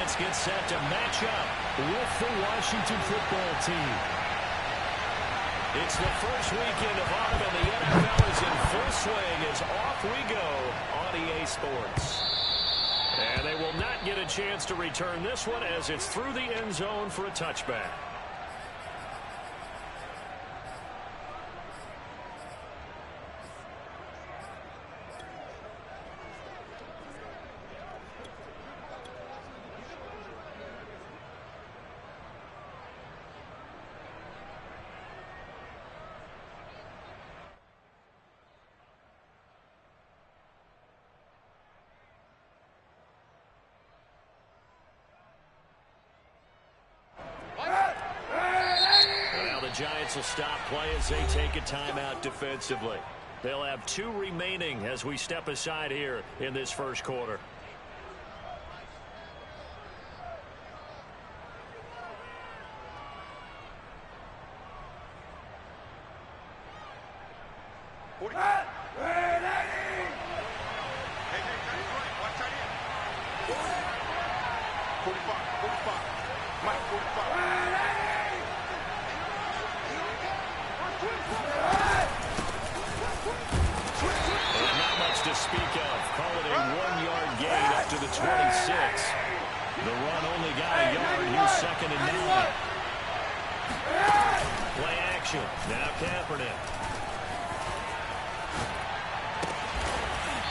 Giants get set to match up with the Washington football team. It's the first weekend of autumn, and the NFL is in full swing as off we go on EA Sports. And they will not get a chance to return this one as it's through the end zone for a touchback. Giants will stop play as they take a timeout defensively. They'll have 2 remaining as we step aside here in this first quarter.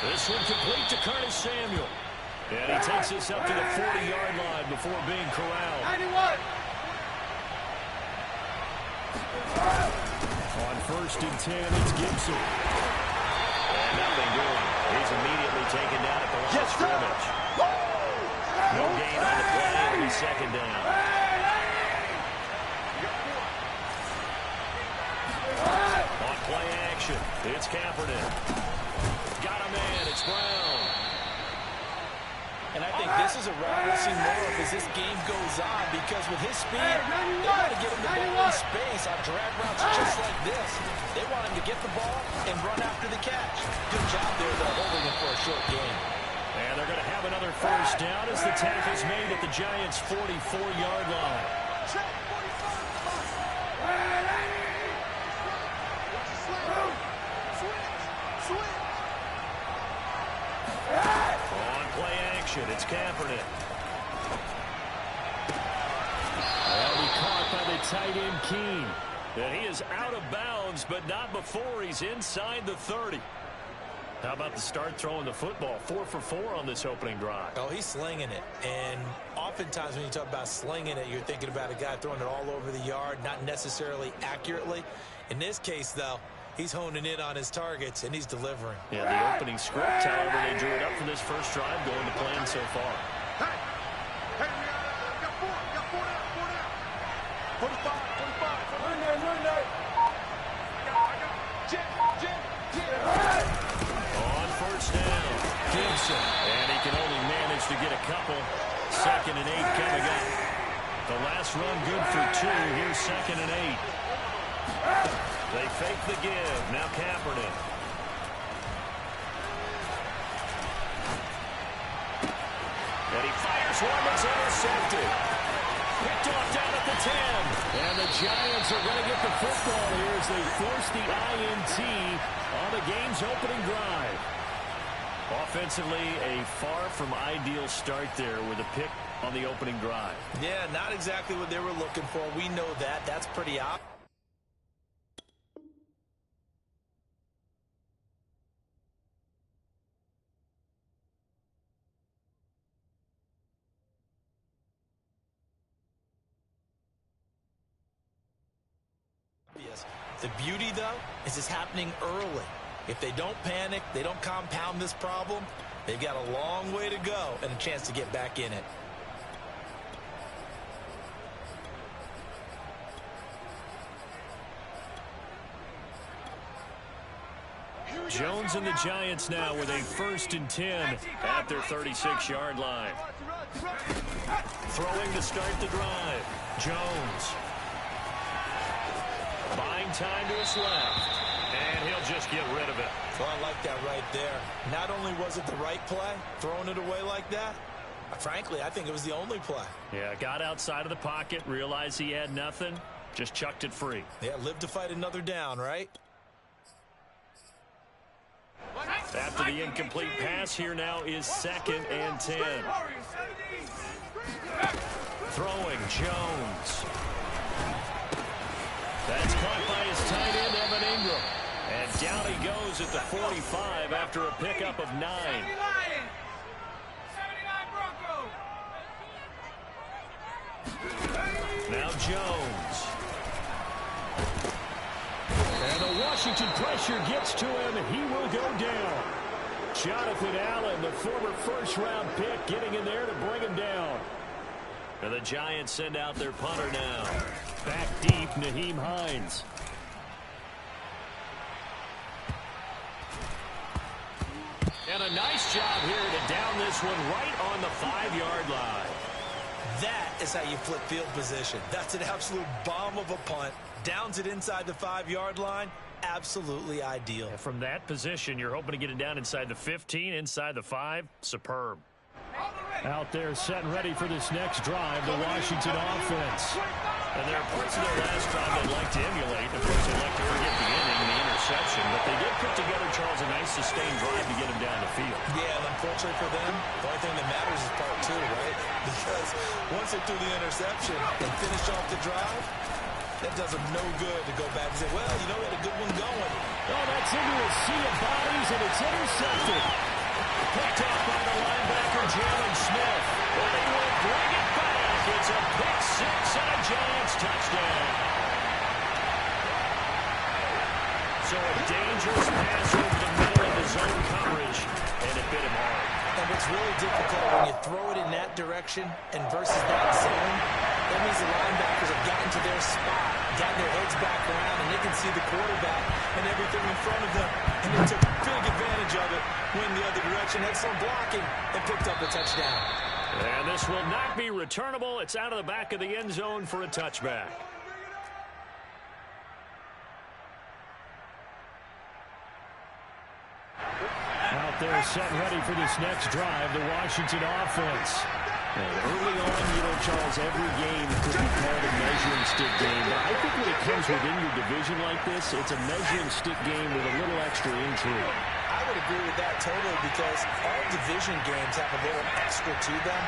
This one complete to Curtis Samuel. And he takes this up to the 40-yard line before being corralled. 91. On 1st and 10, it's Gibson. And nothing doing. He's immediately taken down at the line of scrimmage. No gain on the play. It'll be 2nd down. On play action, it's Kaepernick. Got a man, it's Brown. And I think this is a route we'll see more of as this game goes on, because with his speed, they want to get him the ball in space on drag routes just like this. They want him to get the ball and run after the catch. Good job there, though, holding him for a short gain. And they're going to have another 1st down as the tackle's made at the Giants' 44-yard line. It's Kaepernick. Well, he caught by the tight end Keene. And he is out of bounds, but not before he's inside the 30. How about the start throwing the football? 4 for 4 on this opening drive. Oh, he's slinging it. And oftentimes when you talk about slinging it, you're thinking about a guy throwing it all over the yard, not necessarily accurately. In this case, though, he's honing in on his targets, and he's delivering. Yeah, the opening script, however, they drew it up for this first drive, going to plan so far. Hey, we got 4 down. 45. On 1st down, Gibson. And he can only manage to get a couple. 2nd and 8 coming up. The last run good for 2. Here's 2nd and 8. They fake the give. Now Kaepernick. And he fires one that's intercepted. Picked off down at the 10. And the Giants are going to get the football here as they force the INT on the game's opening drive. Offensively, a far from ideal start there with a pick on the opening drive. Yeah, not exactly what they were looking for. We know that. That's pretty obvious. The beauty, though, is it's happening early. If they don't panic, they don't compound this problem, they've got a long way to go and a chance to get back in it. Jones and the Giants now with a 1st and 10 at their 36-yard line. Throwing to start the drive. Jones. Buying time to his left. And he'll just get rid of it. Well, I like that right there. Not only was it the right play, throwing it away like that, Frankly, I think it was the only play. Yeah, got outside of the pocket, realized he had nothing, just chucked it free. Yeah, live to fight another down, right? After the incomplete pass, here now is 2nd and 10. Throwing, Jones. That's caught by his tight end, Evan Ingram. And down he goes at the 45 after a pickup of 9. Now Jones. And the Washington pressure gets to him, and he will go down. Jonathan Allen, the former first-round pick, getting in there to bring him down. And the Giants send out their punter now. Back deep, Nyheim Hines. And a nice job here to down this one right on the 5-yard line. That is how you flip field position. That's an absolute bomb of a punt. Downs it inside the 5-yard line. Absolutely ideal. And from that position, you're hoping to get it down inside the 15, inside the 5. Superb. Out there set and ready for this next drive, the Washington offense. And there are parts of their last drive they'd like to emulate. Of course, they'd like to forget the inning, the interception. But they did put together, Charles, a nice sustained drive to get him down the field. Yeah, and unfortunately for them, the only thing that matters is part 2, right? Because once they threw the interception and finished off the drive, that does them no good to go back and say, well, you know, we had a good one going. Oh, that's into a sea of bodies, and it's intercepted. Picked off by the linebacker, Jalen Smith. But he will bring it back. It's a pick 6 and a Giants touchdown. So a dangerous pass over the middle of his own coverage, and it bit him hard. And what's really difficult when you throw it in that direction and versus that zone, that means the linebackers have gotten to their spot, gotten their heads back around, and they can see the quarterback and everything in front of them. And they took big advantage of it, went the other direction, had some blocking, and picked up a touchdown. And this will not be returnable. It's out of the back of the end zone for a touchback. Out there set and ready for this next drive, the Washington offense. And early on, you know, Charles, every game could be called a measuring stick game. But I think when it comes within your division like this, it's a measuring stick game with a little extra intrigue. I would agree with that totally because all division games have a little extra to them.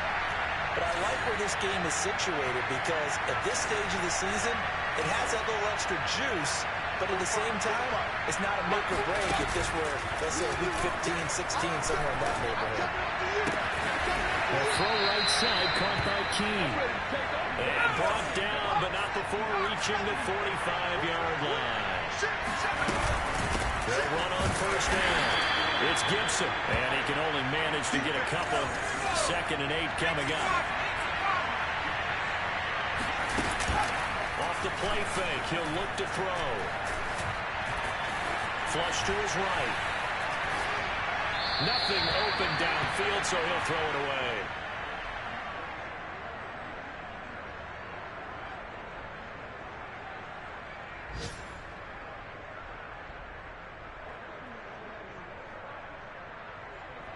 But I like where this game is situated because at this stage of the season, it has that little extra juice. But at the same time, it's not a make or break if this were, let's say, week 15, 16, somewhere in that neighborhood. A throw right side caught by Keene. And brought down, but not before reaching the 45-yard line. They'll run on first down. It's Gibson, and he can only manage to get a couple. 2nd and 8 coming up. Off the play fake, he'll look to throw. Flush to his right. Nothing open downfield, so he'll throw it away.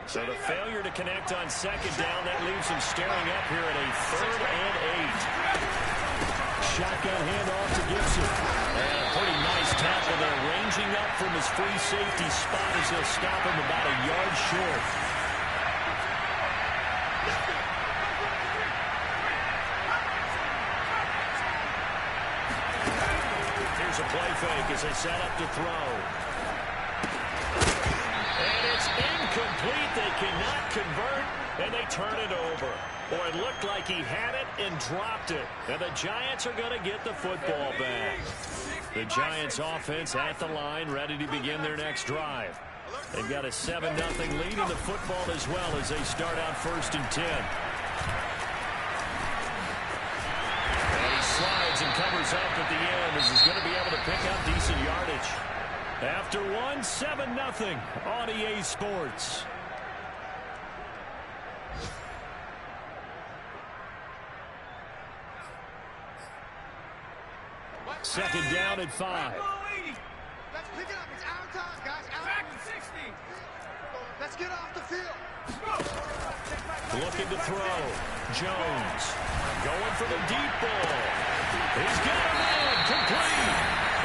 So the failure to connect on 2nd down, that leaves him staring up here at a 3rd and 8. Shotgun handoff to Gibson. And a pretty nice tackle there, ranging up from his free safety spot as he'll stop him about a yard short. Here's a play fake as they set up to throw. And it's incomplete. They cannot convert, and they turn it over. Boy, it looked like he had it and dropped it. And the Giants are going to get the football back. The Giants offense at the line, ready to begin their next drive. They've got a 7-0 lead in the football as well as they start out 1st and 10. And he slides and covers up at the end as he's going to be able to pick up decent yardage. After one, 7-0 on EA Sports. Second down at 5. Let's pick it up. It's our time, guys. Back to 60. Let's get off the field. Looking to throw. Jones going for the deep ball. He's got a man complete.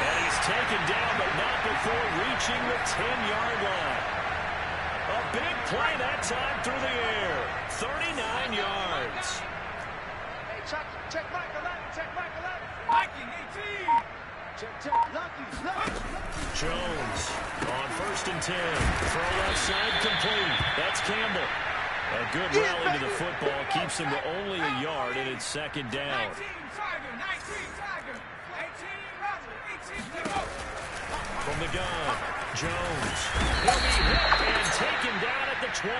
And he's taken down, but not before reaching the 10-yard line. A big play that time through the air. 39 yards. Hey, check Michael out. Check Michael out. Mikey, 18. Check. Lucky. Jones on 1st and 10. Throw left side complete. That's Campbell. A good rally to the football keeps him to only a yard, and it's 2nd down. 19 Tiger. 18 From the gun, Jones. He'll be hit and taken down at the 21.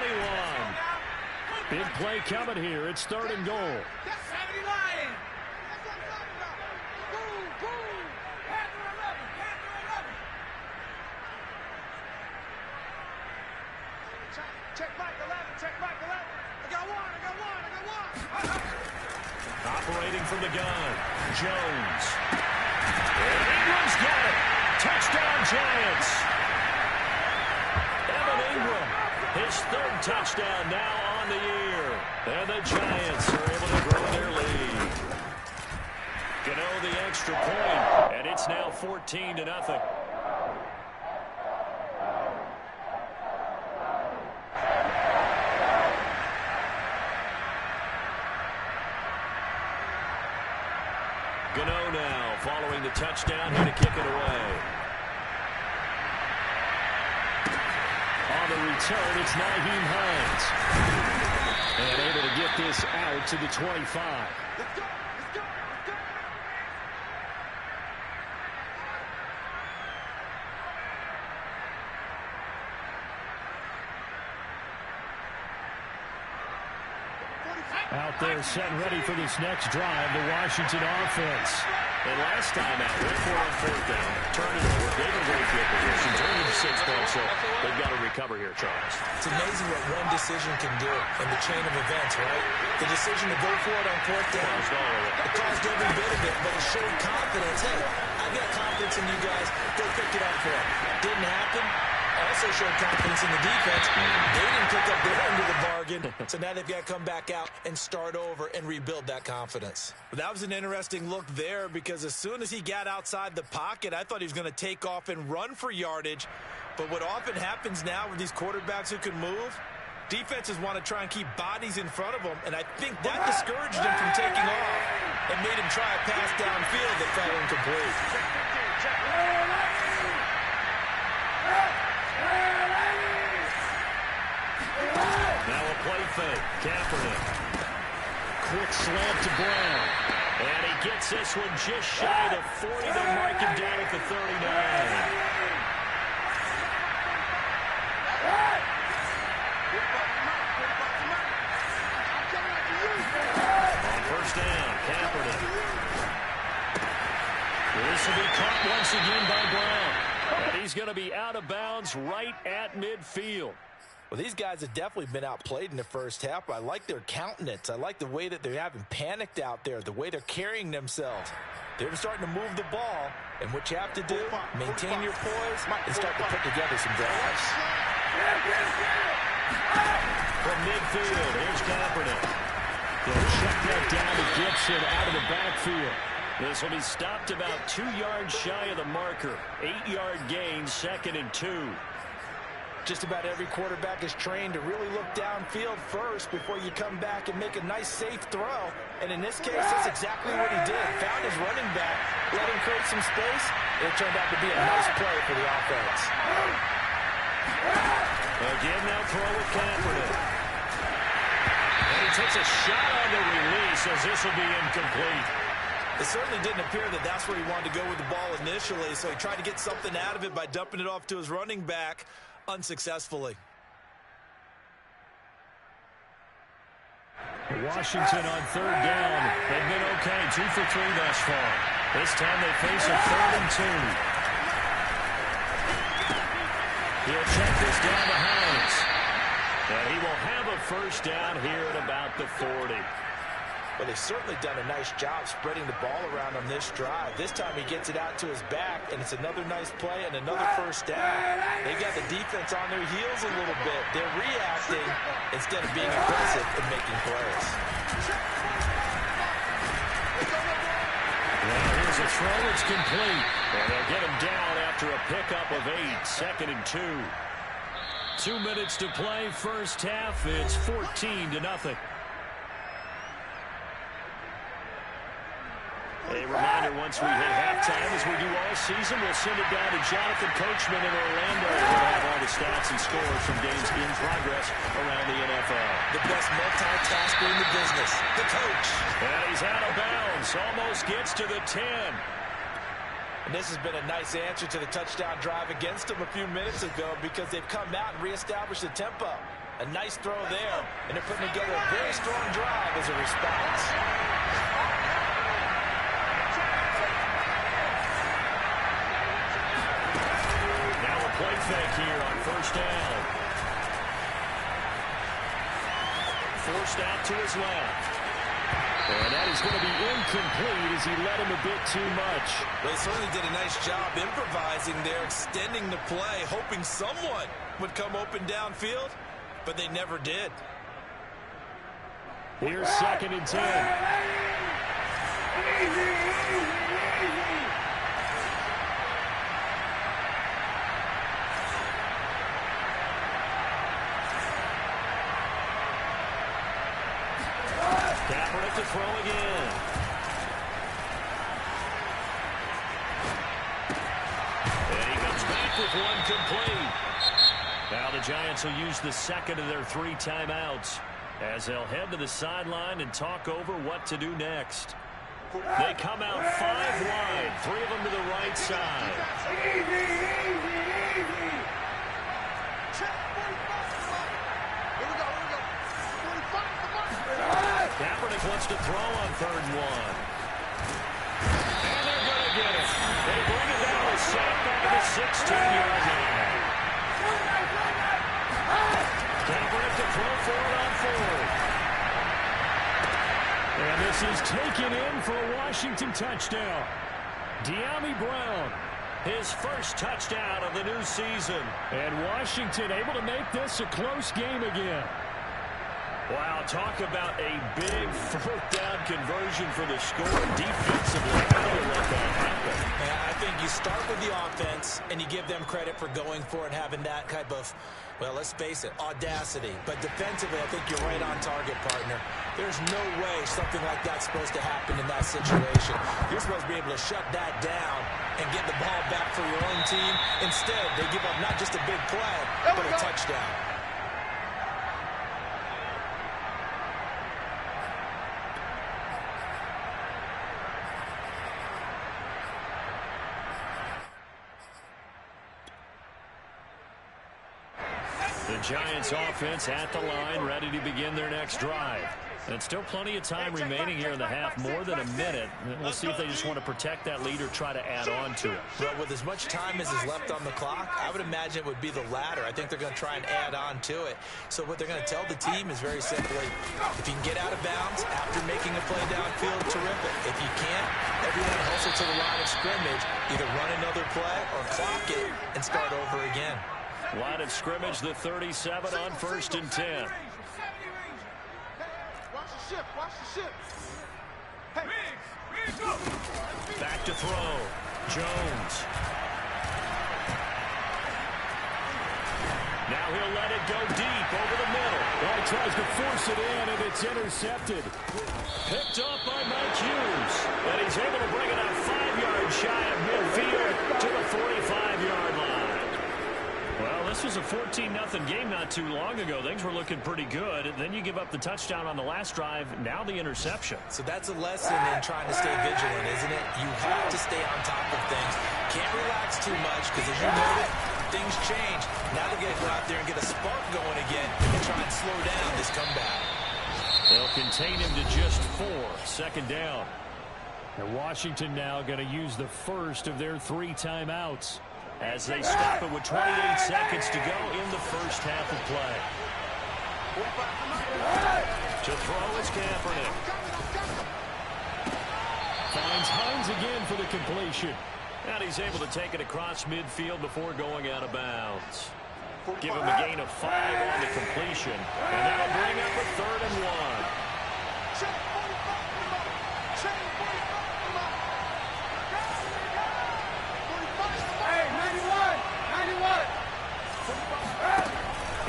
Big play coming here. It's 3rd and goal. That's 70 Lions. That's what I'm talking about. Boom. Panther 11. Check Michael out. I got one. Operating from the gun, Jones. And Ingram's got it. Touchdown, Giants. Evan Ingram, his 3rd touchdown now on the year. And the Giants are able to grow their lead. Gano the extra point, and it's now 14-0. Gano now following the touchdown here to kick it away. On the return, it's Nyheim Hines. And able to get this out to the 25. Let's go. Out there set ready for this next drive, the Washington offense. And last time out, went for on 4th down. Turned it over, gave a great field position, turned it to 6 points, so they've got to recover here, Charles. It's amazing what one decision can do in the chain of events, right? The decision to go for it on 4th down, it caused every bit of it, but it showed confidence. Hey, I've got confidence in you guys. Go pick it up for it. Didn't happen. Also showed confidence in the defense. They didn't pick up their end of the bargain, so now they've got to come back out and start over and rebuild that confidence. But that was an interesting look there because as soon as he got outside the pocket, I thought he was going to take off and run for yardage. But what often happens now with these quarterbacks who can move, defenses want to try and keep bodies in front of them, and I think that discouraged him from taking off and made him try a pass downfield that fell incomplete. Now a play fake. Kaepernick. Quick slant to Brown. And he gets this one just shy of the 40. They mark him down at the 39. On 1st down, Kaepernick. This will be caught once again by Brown. And he's going to be out of bounds right at midfield. Well, these guys have definitely been outplayed in the first half. I like their countenance. I like the way that they haven't panicked out there, the way they're carrying themselves. They're starting to move the ball, and what you have to do, maintain your poise and start to put together some drives. From midfield, here's Kaepernick. They'll check that down to Gibson out of the backfield. This will be stopped about 2 yards shy of the marker. 8-yard gain, 2nd and 2. Just about every quarterback is trained to really look downfield first before you come back and make a nice, safe throw. And in this case, that's exactly what he did. Found his running back, let him create some space, and it turned out to be a nice play for the offense. Again, now throw with Kaepernick. And he takes a shot on the release as this will be incomplete. It certainly didn't appear that that's where he wanted to go with the ball initially, so he tried to get something out of it by dumping it off to his running back. Unsuccessfully. Washington on 3rd down. They've been okay. 2 for 3 thus far. This time they face a 3rd and 2. He'll check this down to Hines. And he will have a 1st down here at about the 40. Well, they've certainly done a nice job spreading the ball around on this drive. This time he gets it out to his back, and it's another nice play and another first down. They've got the defense on their heels a little bit. They're reacting instead of being aggressive and making plays. Well, here's a throw. It's complete. And they'll get him down after a pickup of 8, 2nd and 2. 2 minutes to play, first half. It's 14-0. A reminder, once we hit halftime, as we do all season, we'll send it down to Jonathan Coachman in Orlando. We'll have all the stats and scores from games in progress around the NFL. The best multitasker in the business, the coach. And he's out of bounds, almost gets to the 10. And this has been a nice answer to the touchdown drive against them a few minutes ago because they've come out and reestablished the tempo. A nice throw there, and they're putting together a very strong drive as a response. Play fake here on first down. Forced out to his left. And that is going to be incomplete as he led him a bit too much. They certainly did a nice job improvising there, extending the play, hoping someone would come open downfield, but they never did. Here's 2nd and 10. To throw again. And he comes back with one complete. Now the Giants will use the second of their 3 timeouts as they'll head to the sideline and talk over what to do next. They come out 5 wide, 3 of them to the right side. Kaepernick wants to throw on 3rd and 1. And they're going to get it. They bring it down to sack back at the 16-yard line. Kaepernick to throw for it on 4th. And this is taken in for a Washington touchdown. De'Ami Brown, his first touchdown of the new season. And Washington able to make this a close game again. Wow, talk about a big 4th down conversion for the score. Defensively, how do you let that happen? I think you start with the offense, and you give them credit for going for it, having that type of, well, let's face it, audacity. But defensively, I think you're right on target, partner. There's no way something like that's supposed to happen in that situation. You're supposed to be able to shut that down and get the ball back for your own team. Instead, they give up not just a big play, but a touchdown. The Giants offense at the line, ready to begin their next drive. And still plenty of time remaining here in the half, more than a minute. We'll see if they just want to protect that lead or try to add on to it. Well, with as much time as is left on the clock, I would imagine it would be the latter. I think they're going to try and add on to it. So what they're going to tell the team is very simply, if you can get out of bounds after making a play downfield, terrific. If you can't, everyone hustle to the line of scrimmage, either run another play or clock it and start over again. Line of scrimmage, the 37 on 1st and 10. Watch the ship. Hey. Back to throw. Jones. Now he'll let it go deep over the middle. Well, he tries to force it in, and it's intercepted. Picked up by Mike Hughes. And he's able to bring it out 5 yards shy of midfield to the 45-yard line. Well, this was a 14-0 game not too long ago. Things were looking pretty good. Then you give up the touchdown on the last drive. Now the interception. So that's a lesson in trying to stay vigilant, isn't it? You have to stay on top of things. Can't relax too much because, as you noted, things change. Now they're going to go out there and get a spark going again and try and slow down this comeback. They'll contain him to just 4. 2nd down. And Washington now going to use the first of their 3 timeouts as they stop it with 28 seconds to go in the first half of play. To throw is Kaepernick. runs again for the completion. And he's able to take it across midfield before going out of bounds. Give him a gain of 5 on the completion. And that'll bring up a 3rd and 1. Hey, 91!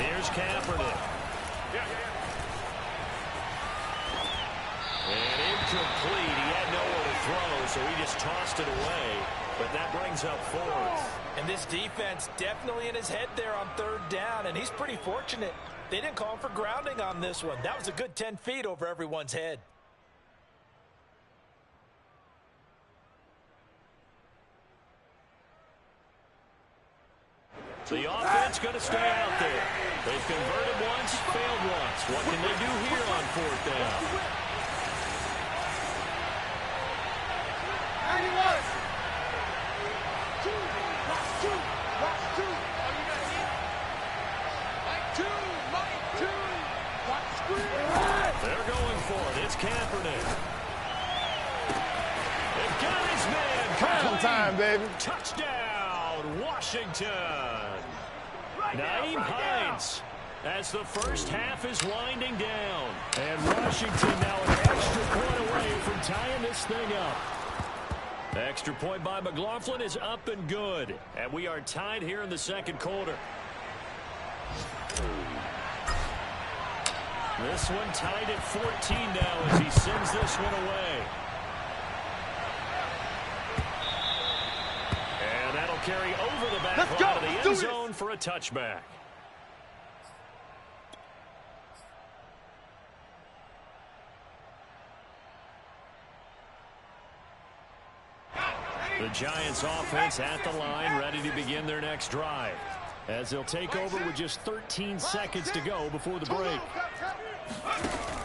Here's Kaepernick. And incomplete. He had nowhere to throw, so he just tossed it away. But that brings up 4th. And this defense definitely in his head there on 3rd down, and he's pretty fortunate. They didn't call him for grounding on this one. That was a good 10 feet over everyone's head. The offense going to stay out there. They've converted once, failed once. What can they do here on 4th down? 91! They're going for it. It's Kaepernick. They've got his man. Prime time, baby. Touchdown, Washington. Naeem Hines as the first half is winding down. And Washington now an extra point away from tying this thing up. Extra point by McLaughlin is up and good. And we are tied here in the 2nd quarter. This one tied at 14 now as he sends this one away. And that'll carry over the back line of the end zone for a touchback. The Giants offense at the line, ready to begin their next drive, as they'll take over with just 13 seconds to go before the break.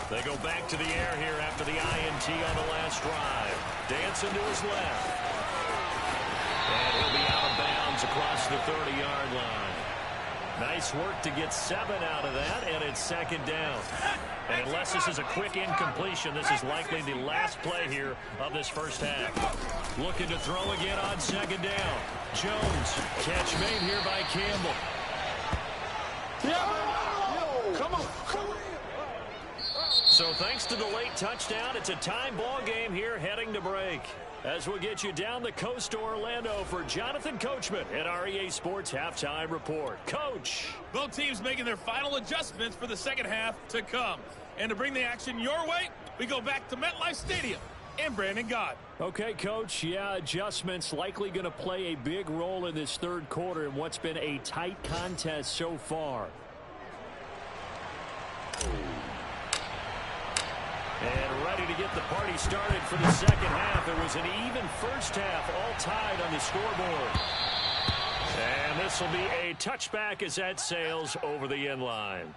They go back to the air here after the INT on the last drive. Dancing to his left. And he'll be out of bounds across the 30-yard line. Nice work to get 7 out of that, and it's 2nd down. And unless this is a quick incompletion, this is likely the last play here of this first half. Looking to throw again on 2nd down. Jones, catch made here by Campbell. Come on. So thanks to the late touchdown, it's a tie ball game here heading to break. As we'll get you down the coast to Orlando for Jonathan Coachman at our EA Sports Halftime Report. Coach. Both teams making their final adjustments for the 2nd half to come. And to bring the action your way, we go back to MetLife Stadium and Brandon Gott. Okay, Coach. Yeah, adjustments likely going to play a big role in this 3rd quarter in what's been a tight contest so far. And ready to get the party started for the 2nd half. It was an even first half, all tied on the scoreboard. And this will be a touchback as that sails over the end line.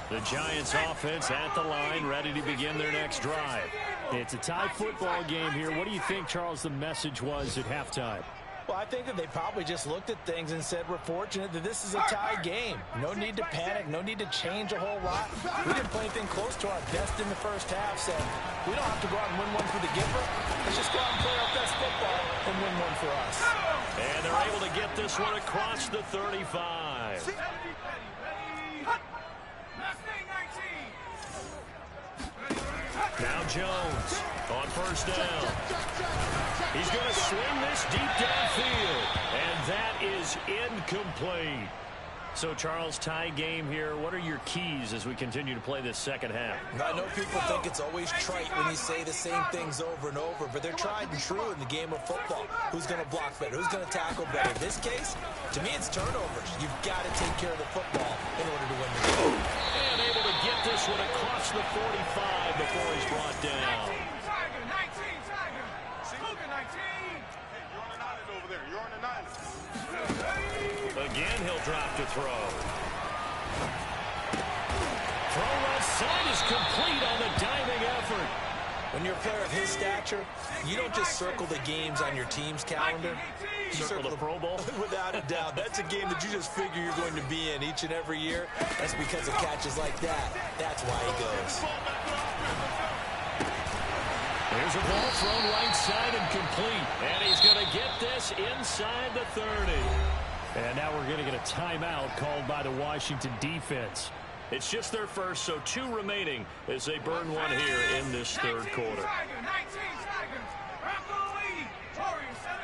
The Giants offense at the line, ready to begin their next drive. It's a tie football game here. What do you think, Charles, the message was at halftime? Well, I think that they probably just looked at things and said, we're fortunate that this is a tie game. No need to panic. No need to change a whole lot. We didn't play anything close to our best in the first half, so we don't have to go out and win one for the giver. Let's just go out and play our best football and win one for us. And they're able to get this one across the 35. Now Jones on 1st down. He's going to swing this deep downfield, and that is incomplete. So, Charles, tie game here. What are your keys as we continue to play this 2nd half? I know people think it's always trite when you say the same things over and over, but they're tried and true in the game of football. Who's going to block better? Who's going to tackle better? In this case, to me, it's turnovers. You've got to take care of the football in order to win the game. And able to get this one across the 45 before he's brought down. 19, Tiger. Luka, 19. You're on an island over there. You're on an island. Again, he'll drop to throw. Throw left side is complete on the diving effort. When you're a player of his stature, you don't just circle the games on your team's calendar. You Circle the Pro Bowl? Without a doubt. That's a game that you just figure you're going to be in each and every year. That's because of catches like that. That's why he goes. There's a ball thrown right side and complete. And he's going to get this inside the 30. And now we're going to get a timeout called by the Washington defense. It's just their first, so 2 remaining as they burn one here in this third quarter. 19 seconds. Bronco 80. Warriors 70.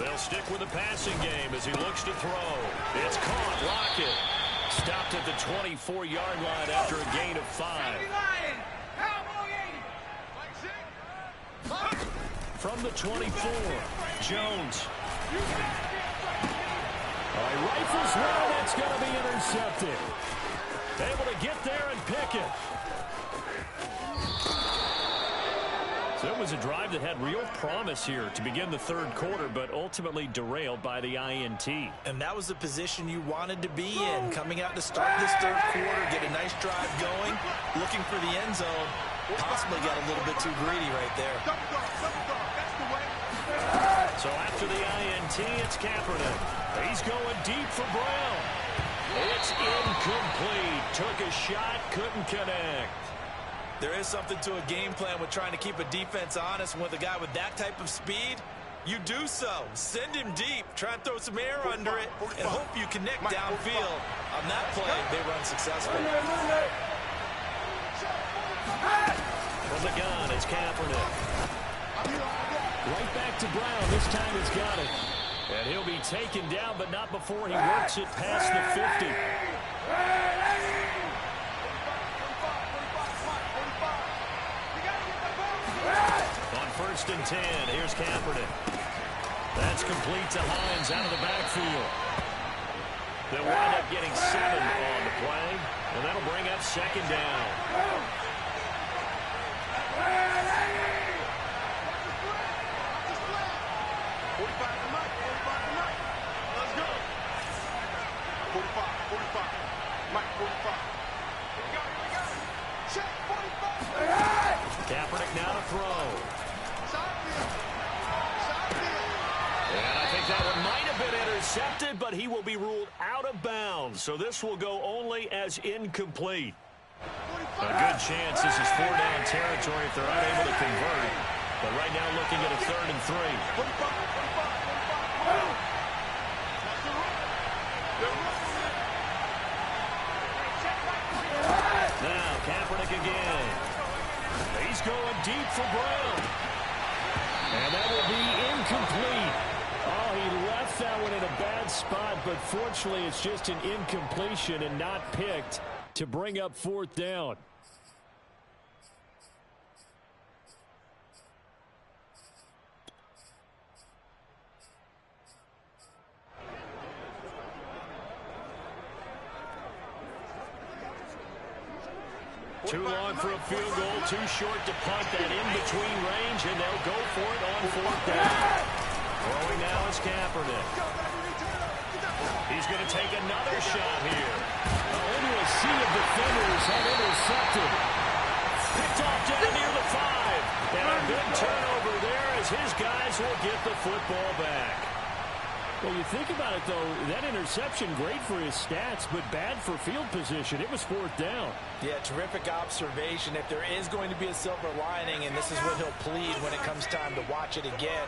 They'll stick with the passing game as he looks to throw. It's caught. Lockett stopped at the 24-yard line after a gain of 5. From the 24, Jones. All right, rifles well, that's going to be intercepted. Able to get there and pick it. So it was a drive that had real promise here to begin the third quarter, but ultimately derailed by the INT. And that was the position you wanted to be in, coming out to start this third quarter, get a nice drive going, looking for the end zone. Possibly got a little bit too greedy right there. So after the INT, it's Kaepernick. He's going deep for Brown. It's incomplete. Took a shot, couldn't connect. There is something to a game plan with trying to keep a defense honest. And with a guy with that type of speed, you do so. Send him deep. Try and throw some air under it and hope you connect downfield. On that play, they run successfully. From the gun, it's Kaepernick. Right back to Brown. This time he's got it. And he'll be taken down, but not before he works it past the 50. On 1st and 10, here's Kaepernick. That's complete to Hines out of the backfield. They'll wind up getting 7 on the play, and that'll bring up 2nd down. Kaepernick now to throw. And I think that one might have been intercepted, but he will be ruled out of bounds. So this will go only as incomplete. A good chance this is 4-down territory if they're unable to convert. But right now looking at a 3rd and 3. Now Kaepernick again. He's going deep for Brown. And that will be incomplete. Oh, he left that one in a bad spot, but fortunately it's just an incompletion and not picked to bring up 4th down. Too long for a field goal, too short to punt that in between range, and they'll go for it on 4th down. Throwing now is Kaepernick. He's going to take another shot here. Into a sea of defenders have intercepted. Picked off down near the 5. And a big turnover there as his guys will get the football back. Well, you think about it, though, that interception, great for his stats, but bad for field position. It was 4th down. Yeah, terrific observation. If there is going to be a silver lining, and this is what he'll plead when it comes time to watch it again,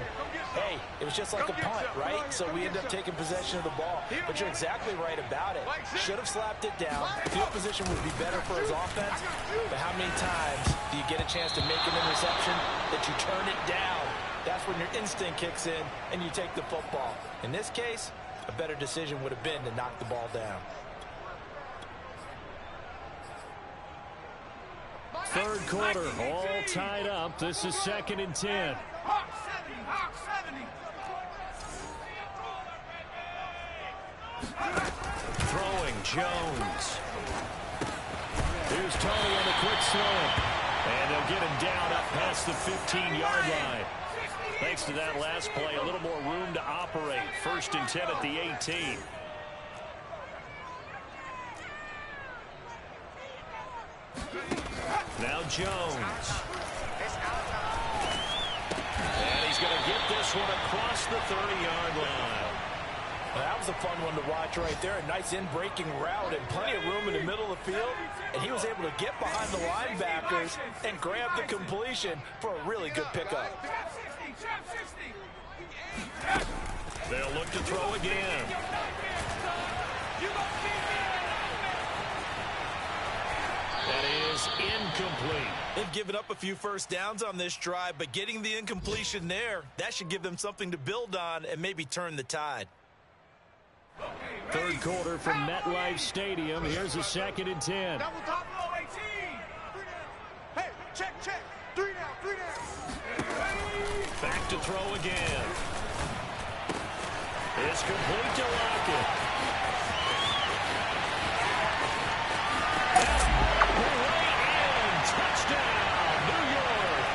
hey, it was just like a punt, right? So we end up taking possession of the ball. But you're exactly right about it. Should have slapped it down. Field position would be better for his offense. But how many times do you get a chance to make an interception that you turn it down? That's when your instinct kicks in and you take the football. In this case, a better decision would have been to knock the ball down. Third quarter, all tied up. This is 2nd and 10. Hawk 70, Hawk 70. Throwing, Jones. Here's Tony on the quick slant. And they'll get him down up past the 15-yard line. Thanks to that last play, a little more room to operate. 1st and 10 at the 18. Now Jones. And he's going to get this one across the 30-yard line. That was a fun one to watch right there. A nice in-breaking route and plenty of room in the middle of the field. And he was able to get behind the linebackers and grab the completion for a really good pickup. They'll look to throw again. That is incomplete. They've given up a few first downs on this drive, but getting the incompletion there, that should give them something to build on and maybe turn the tide. Third quarter from MetLife Stadium. Here's a 2nd and 10. Double top low, 18. Hey, check. 3 down. Back to throw again. It's complete to Lockett. Touchdown, New York.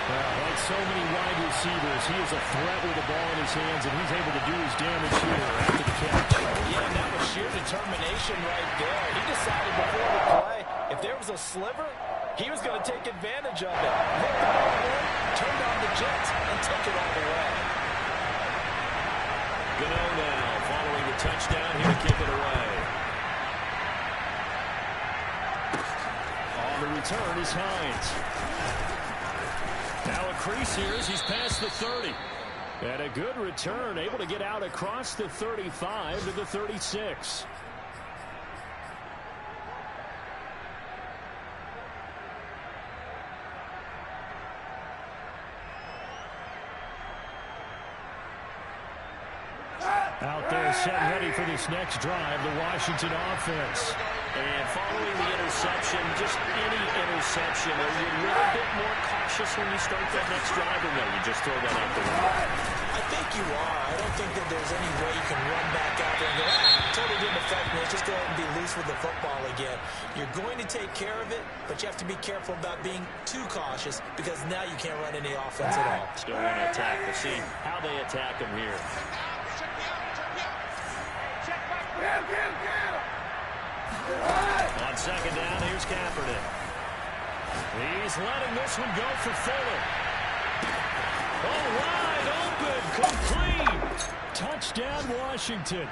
Like so many wide receivers, he is a threat with the ball in his hands, and he's able to do his damage here after the catch. Yeah, and that was sheer determination right there. He decided before the play, if there was a sliver, he was going to take advantage of it. Looked the ball in, turned on the jets, and took it all the way. Gano now, following the touchdown, here to kick it away. On the return is Hines. Now a crease here as he's past the 30. And a good return, able to get out across the 35 to the 36. Out there set ready for this next drive, the Washington offense. And following the interception, just any interception, are you a little bit more cautious when you start that next drive, or no, you just throw that out the window? I think you are. I don't think that there's any way you can run back out there and go, totally didn't affect me. Let's just go ahead and be loose with the football again. You're going to take care of it, but you have to be careful about being too cautious because now you can't run any offense at all. Still want to attack. We'll see how they attack him here. On 2nd down, here's Kaepernick. He's letting this one go for Fuller. Oh, wide open, complete. Touchdown, Washington.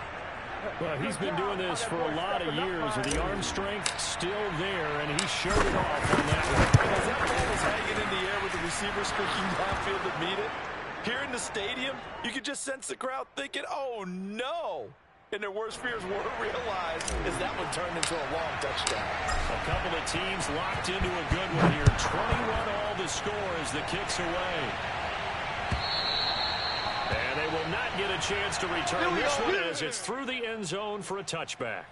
Well, he's been doing this for a lot of years with the arm strength still there, and he showed it off on that one. As that ball was hanging in the air with the receiver streaking downfield to meet it, here in the stadium, you could just sense the crowd thinking, oh, no. And their worst fears weren't realized as that one turned into a long touchdown. A couple of teams locked into a good one here. 21 all the score as the kick's away. And they will not get a chance to return this one as it's through the end zone for a touchback.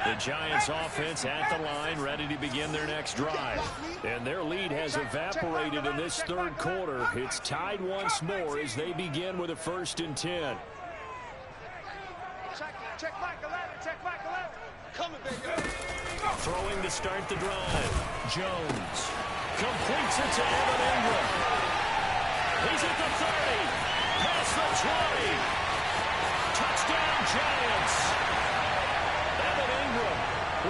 The Giants offense at the line, ready to begin their next drive. And their lead has evaporated in this third quarter. It's tied once more as they begin with a 1st and 10. Check back 11, check back 11. Coming, baby. Throwing to start the drive. Jones completes it to Evan Ingram. He's at the 30. Past the 20. Touchdown, Giants. Evan Ingram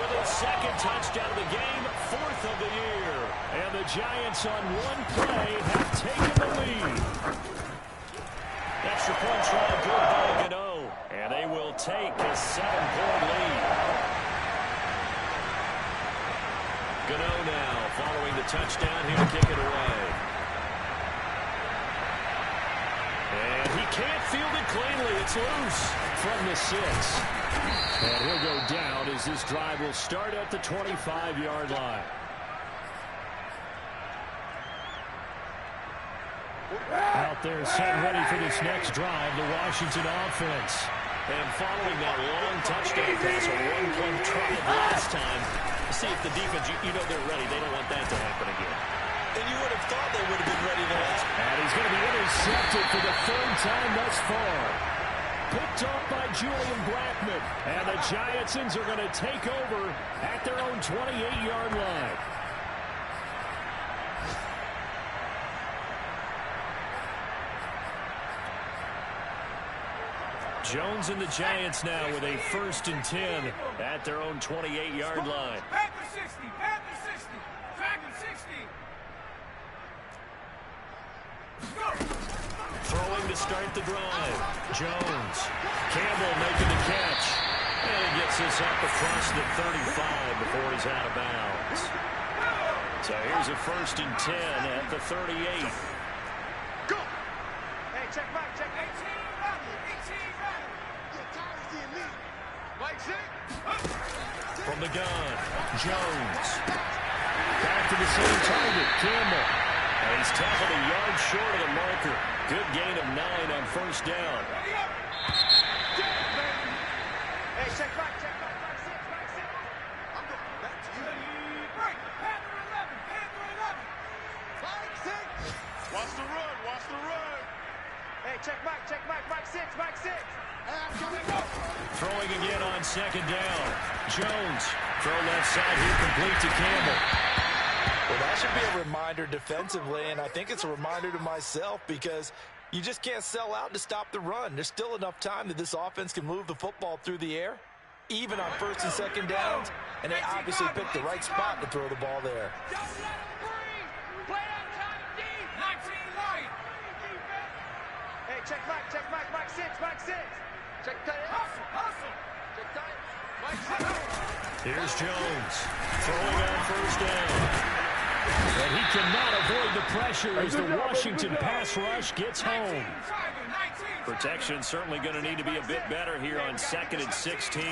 with his 2nd touchdown of the game, 4th of the year. And the Giants on one play have taken the lead. Extra point try good by Gano. And they will take a 7-point lead. Gano now following the touchdown here to kick it away. And he can't field it cleanly. It's loose from the 6. And he'll go down as this drive will start at the 25-yard line. Out there set ready for this next drive, the Washington offense. And following that long touchdown pass, a one-play drive last time, see if the defense, you know they're ready. They don't want that to happen again. And you would have thought they would have been ready to that. And he's going to be intercepted for the 3rd time thus far. Picked off by Julian Blackmon. And the Giantsons are going to take over at their own 28-yard line. Jones and the Giants now with a 1st and 10 at their own 28-yard line. Panther 60, Panther 60, Dragon 60. Go. Throwing to start the drive. Jones. Campbell making the catch. And he gets this up across the 35 before he's out of bounds. So here's a 1st and 10 at the 38. Go. Hey, check back, check 18 run. 18 run. Mike From the gun, Jones. Back to the same target, Campbell. And he's tackled a yard short of the marker. Good gain of 9 on 1st down. Hey, check back, back 6, back 6. I'm going back to you. Break, Panther 11, Panther 11. Back 6. Watch the run, watch the run. Hey, check back, back 6, back 6. Throwing again on 2nd down. Jones, throw left side here, complete to Campbell. Well, that should be a reminder defensively, and I think it's a reminder to myself because you just can't sell out to stop the run. There's still enough time that this offense can move the football through the air, even on 1st and 2nd downs, and they obviously picked the right spot to throw the ball there. Don't let him breathe. Play that kind of deep. 19 Lion. Hey, check back, back 6, back 6. Check tight. Hustle. Check tight. Here's Jones throwing on 1st down. And he cannot avoid the pressure as the Washington pass rush gets home. Protection certainly going to need to be a bit better here on 2nd and 16.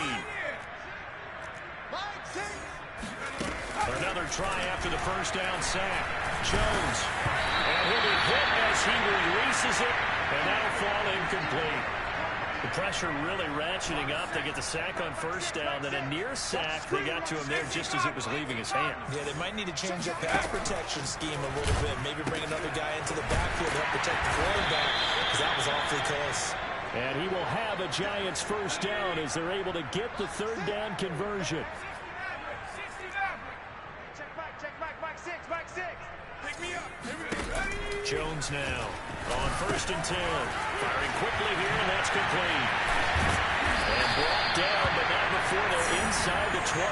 Another try after the 1st down sack. Jones. And he'll be hit as he releases it, and that'll fall incomplete. The pressure really ratcheting up. They get the sack on 1st down, then a near sack. They got to him there just as it was leaving his hand. Yeah, they might need to change their pass protection scheme a little bit. Maybe bring another guy into the backfield to help protect the quarterback, because that was awfully close. And he will have a Giants 1st down as they're able to get the 3rd down conversion. Back 6, back 6. Pick me up. Jones now on 1st and 10. Firing quickly here, and that's complete. And brought down, but not before they're inside the 25.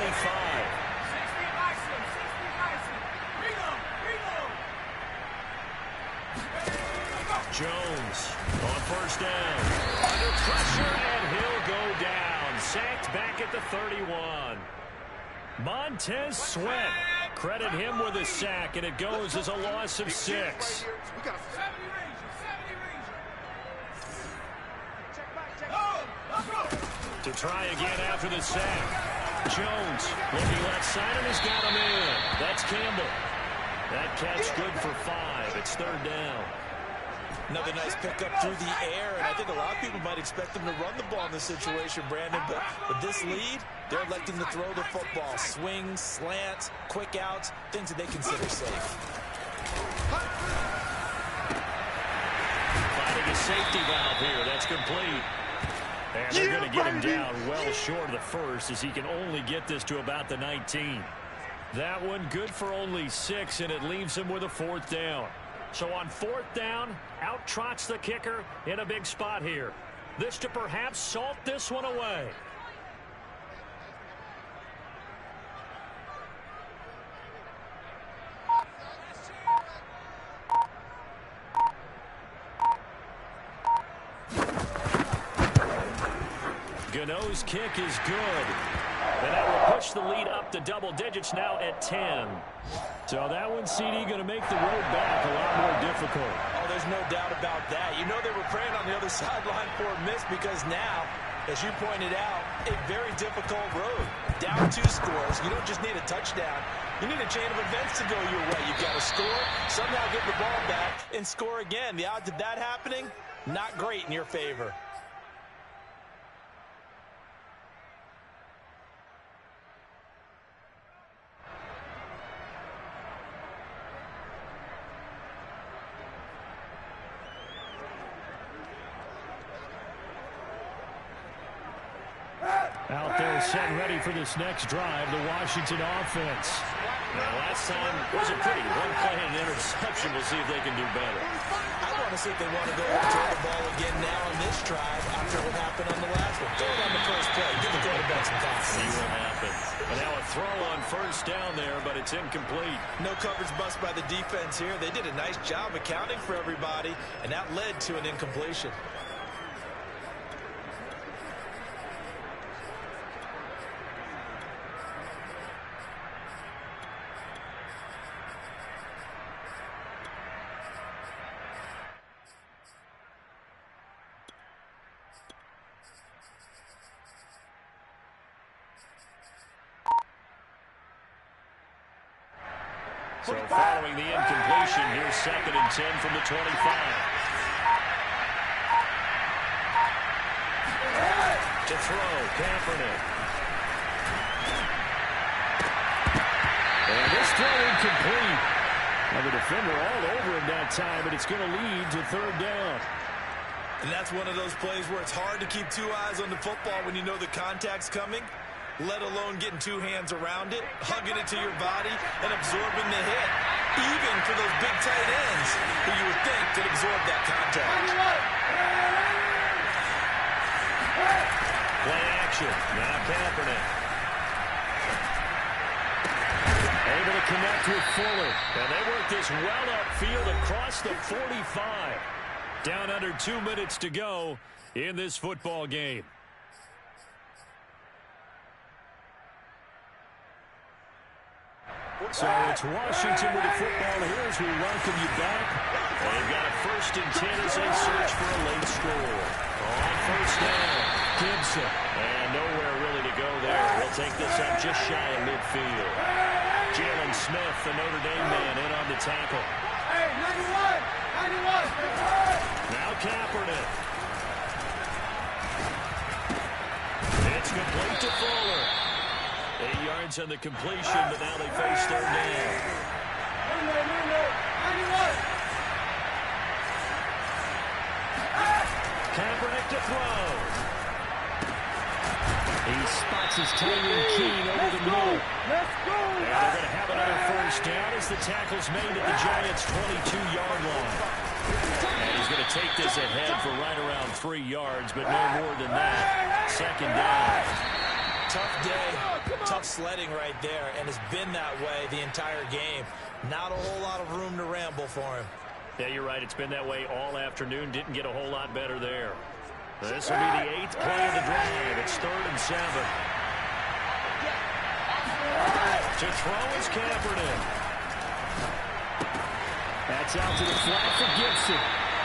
60 Bison, 60 Bison. Reload. Jones on 1st down. Under pressure, and he'll go down. Sacked back at the 31. Montez Sweat. Credit him with a sack, and it goes as a loss of 6. To try again after the sack. Jones looking left side, and has got him in. That's Campbell. That catch good for 5. It's 3rd down. Another nice pickup through the air, and I think a lot of people might expect them to run the ball in this situation, Brandon, but with this lead, they're electing to throw the football. Swings, slants, quick outs, things that they consider safe. Finding a safety valve here. That's complete. And they're going to get him down well short of the 1st as he can only get this to about the 19. That one good for only 6, and it leaves him with a 4th down. So on 4th down, out trots the kicker in a big spot here. This to perhaps salt this one away. Gano's kick is good. And that will push the lead up to double digits now at 10. So that one, CD, going to make the road back a lot more difficult. Oh, there's no doubt about that. You know they were praying on the other sideline for a miss because now, as you pointed out, a very difficult road. Down 2 scores. You don't just need a touchdown. You need a chain of events to go your way. You've got to score, somehow get the ball back, and score again. The odds of that happening, not great in your favor. Out there set ready for this next drive, the Washington offense. Now, last time was a pretty one play and an interception. We'll see if they can do better. I want to see if they want to go up to the ball again now on this drive after what happened on the last one. Throw it on the first play. Give the quarterback some confidence. See what happens. And now a throw on first down there, but it's incomplete. No coverage bust by the defense here. They did a nice job accounting for everybody, and that led to an incompletion. So following the incompletion, here's 2nd and 10 from the 25. To throw, Kaepernick. And this throw incomplete. Now the defender all over him that time, but it's going to lead to 3rd down. And that's one of those plays where it's hard to keep 2 eyes on the football when you know the contact's coming, let alone getting 2 hands around it, hugging it to your body, and absorbing the hit. Even for those big tight ends who you would think could absorb that contact. Play action. Now Kaepernick. Able to connect with Fuller. And they work this well upfield across the 45. Down under 2 minutes to go in this football game. So it's Washington with the football here as we welcome you back. They've got a 1st and 10 as they search for a late score. On first down, Gibson. And nowhere really to go there. We'll take this up just shy of midfield. Jalen Smith, the Notre Dame man, in on the tackle. Hey, 91! Now Kaepernick. It's complete to Fuller. 8 yards on the completion, but now they face 3rd down. Kaepernick to throw. He spots his Tyree Keene over the middle. Let's go! And they're going to have another first down as the tackle's made at the Giants' 22-yard line. And he's going to take this ahead for right around 3 yards, but no more than that. 2nd down. Tough day, tough sledding right there, and it's been that way the entire game. Not a whole lot of room to ramble for him. Yeah, you're right. It's been that way all afternoon. Didn't get a whole lot better there. This will be the 8th play of the drive. It's 3rd and 7. To throw is Kaepernick. That's out to the flat for Gibson.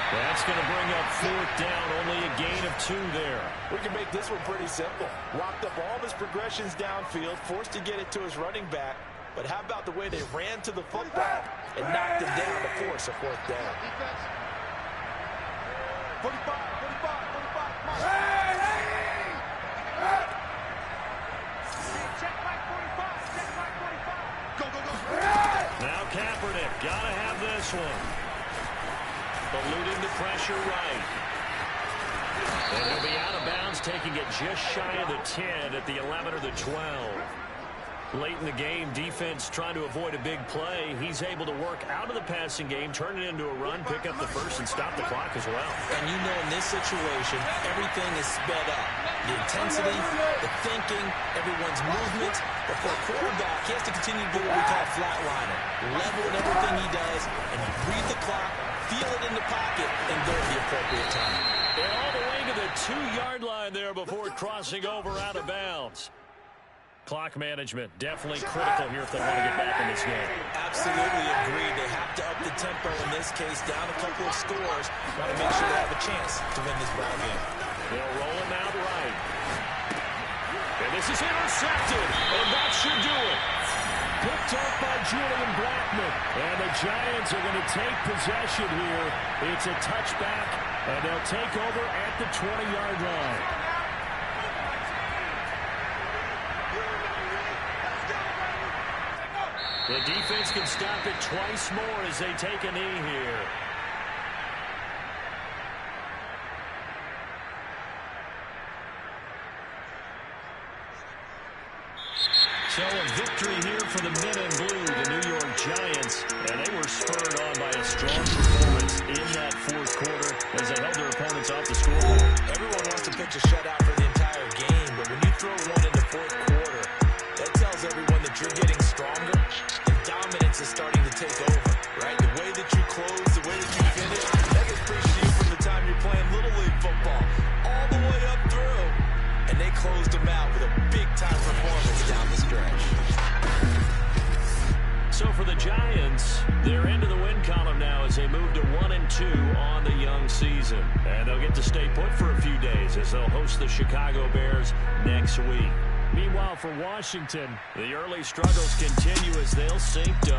That's going to bring up 4th down. Only a gain of 2 there. We can make this one pretty simple. Walked up all of his progressions downfield, forced to get it to his running back. But how about the way they ran to the football and knocked him down to force a 4th down? 45. Check back 45. Go. Now Kaepernick. Got to have this one. Eluding the pressure right. And he'll be out of bounds, taking it just shy of the 10 at the 11 or the 12. Late in the game, defense trying to avoid a big play. He's able to work out of the passing game, turn it into a run, pick up the first, and stop the clock as well. And you know in this situation, everything is sped up. The intensity, the thinking, everyone's movement. But for a quarterback, he has to continue to do what we call flatliner. Level in everything he does, and read the clock, feel it in the pocket, and go at the appropriate time. And all the way to the 2-yard line there before crossing over out of bounds. Clock management definitely critical here if they want to get back in this game. Absolutely agreed. They have to up the tempo in this case, down a couple of scores. Want to make sure they have a chance to win this ball game. They'll roll him out right. And this is intercepted, and that should do it. Picked up by Julian Blackmon. And the Giants are going to take possession here. It's a touchback, and they'll take over at the 20-yard line. The defense can stop it twice more as they take a knee here. for the men in blue, the New York Giants, and they were spurred on by a strong performance in that fourth quarter as they held their opponents off the scoreboard. Everyone wants to pitch a shutout for the entire game, but when you throw one in the fourth quarter, that tells everyone that you're getting stronger and dominance is starting to take over, right? The way that you close, the way that you finish, that gets preached to you from the time you're playing Little League football all the way up through. And they closed them out with a big-time performance down the stretch. So for the Giants, they're into the win column now as they move to 1-2 on the young season. And they'll get to stay put for a few days as they'll host the Chicago Bears next week. Meanwhile, for Washington, the early struggles continue as they'll sink to